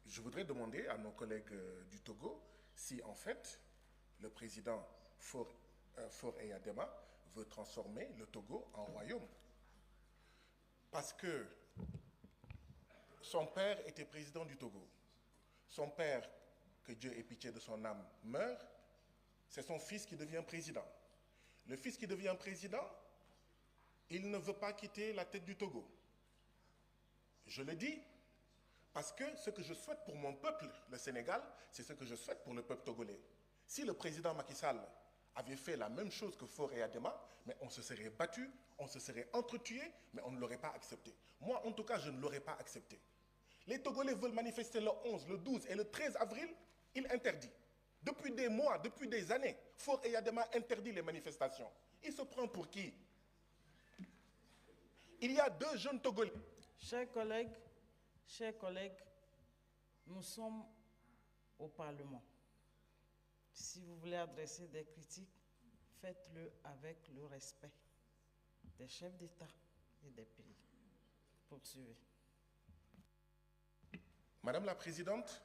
je voudrais demander à nos collègues du Togo si en fait le président Faure Eyadema veut transformer le Togo en royaume. Parce que son père était président du Togo. Son père, que Dieu ait pitié de son âme, meurt. C'est son fils qui devient président. Le fils qui devient président, il ne veut pas quitter la tête du Togo. Je le dis parce que ce que je souhaite pour mon peuple, le Sénégal, c'est ce que je souhaite pour le peuple togolais. Si le président Macky Sall avait fait la même chose que Faure Eyadema, mais on se serait battu, on se serait entretué, mais on ne l'aurait pas accepté. Moi, en tout cas, je ne l'aurais pas accepté. Les Togolais veulent manifester le 11, le 12 et le 13 avril, il interdit. Depuis des mois, depuis des années, Faure Eyadema interdit les manifestations. Il se prend pour qui? Il y a deux jeunes Togolais. Chers collègues, nous sommes au Parlement. Si vous voulez adresser des critiques, faites-le avec le respect des chefs d'État et des pays. Poursuivez. Madame la Présidente,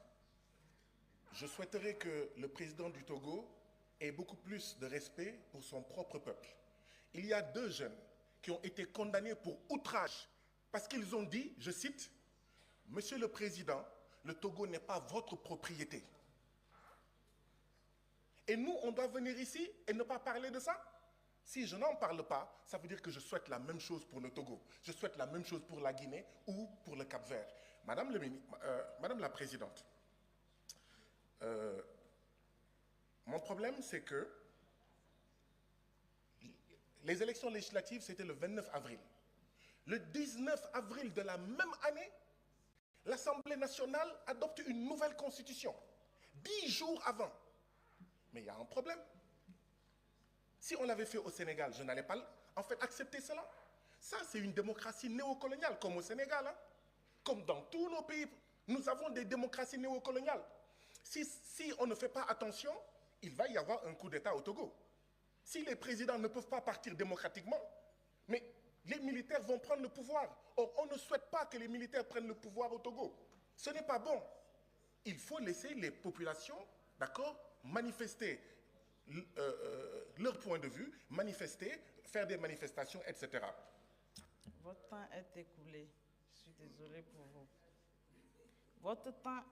je souhaiterais que le président du Togo ait beaucoup plus de respect pour son propre peuple. Il y a deux jeunes qui ont été condamnés pour outrage parce qu'ils ont dit, je cite, « Monsieur le Président, le Togo n'est pas votre propriété. » Et nous, on doit venir ici et ne pas parler de ça? Si je n'en parle pas, ça veut dire que je souhaite la même chose pour le Togo. Je souhaite la même chose pour la Guinée ou pour le Cap-Vert. Madame la Présidente, mon problème, c'est que les élections législatives, c'était le 29 avril. Le 19 avril de la même année, l'Assemblée nationale adopte une nouvelle constitution, 10 jours avant. Mais il y a un problème. Si on l'avait fait au Sénégal, je n'allais pas en fait accepter cela. Ça, c'est une démocratie néocoloniale, comme au Sénégal. Hein. Comme dans tous nos pays, nous avons des démocraties néocoloniales. Si on ne fait pas attention, il va y avoir un coup d'État au Togo. Si les présidents ne peuvent pas partir démocratiquement, mais les militaires vont prendre le pouvoir. Or, on ne souhaite pas que les militaires prennent le pouvoir au Togo. Ce n'est pas bon. Il faut laisser les populations, d'accord, manifester leur point de vue, manifester, faire des manifestations, etc. Votre temps est écoulé. Je suis désolée pour vous. Votre temps est